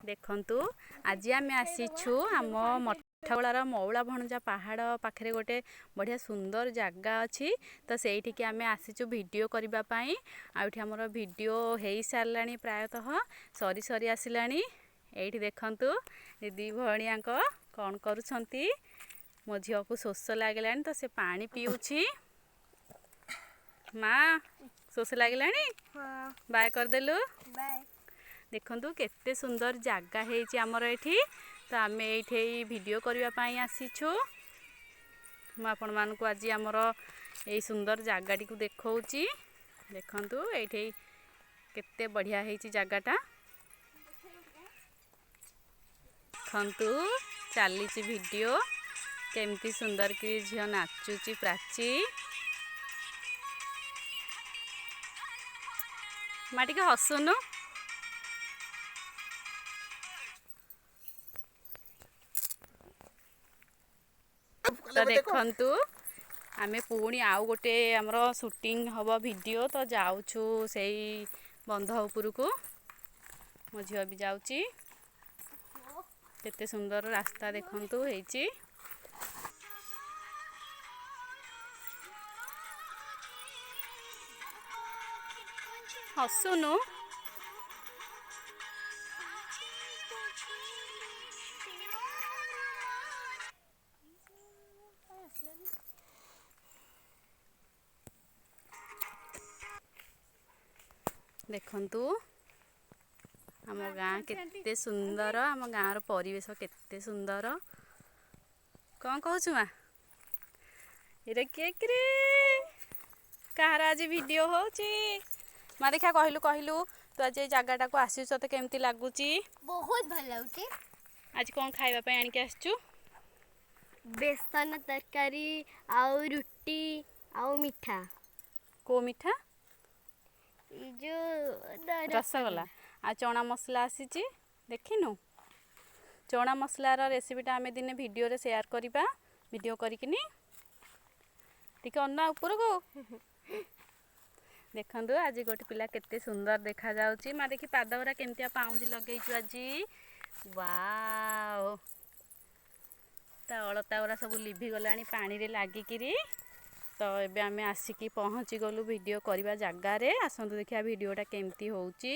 देखंतु आज आम आसीछु आम मठगोलार मौला भणजा पहाड़ पाखे गोटे बढ़िया सुंदर जगह अच्छी तो सहीटिकी आम आसीचु वीडियो करबा पई आउठी हमर वीडियो हेई सारलानी प्रायतः सरी सरी आसिलानी एठी देखंतु दीदी भणियाक कौन करूछंती मो झियो को शोष लागलानी तो से पानी पिउछि माँ शोष लागलानी बाय कर देलु बाय देखंतु केते सुंदर जगह हेची हमर एठी तो आम ये वीडियो करने आसीछु मु आपण मानकु आज आमर ये सुंदर जगह को देखौची देखंतु ये केते बढ़िया हेची जगहटा देखंतु चलीची वीडियो केमती सुंदर कि झियो नाचुची प्राची माटी के हसुनु तो देखंतु आमे पुणी आउ गोटे हमर शूटिंग हबो वीडियो तो जाउछु सेई बंध ऊपर को मो झियो भी जाउची केते सुंदर रास्ता देखंतु हेची हसुनु देखंतु आम गाँ केते सुंदर आम गाँर परिवेश केते सुंदर कौन कहूँ माँ ये केक रे कहार आज वीडियो होची माँ देखा कहलु कहलु तू आज जगटा को आसी ते केमती लगुची बहुत भल लाଗୁଛି आज कौन खाइबा पे आनिके आसचु बेसन तरकारी आउ रुटी आउ मिठा को मिठा जो रसगोला आ चना मसला आसीची देखिनु चना मसलार रेसिपीटा आमे दिने वीडियो रे शेयर करिबा वीडियो करिकिनी ठीक अन्ना ऊपर को देखंतु आज गोटे पिला केते सुंदर देखा जाउची मा देखि पादवरा केमतिया पाउंजी लगेइछु आजी वाओ ता अलतावरा सब लिभि गलानी पानी रे लागिकिरी तो एबे आमे आसिकी पहुँची गलु वीडियो करबा जगह रे आसंतु देखिया वीडियोटा केमती होउची।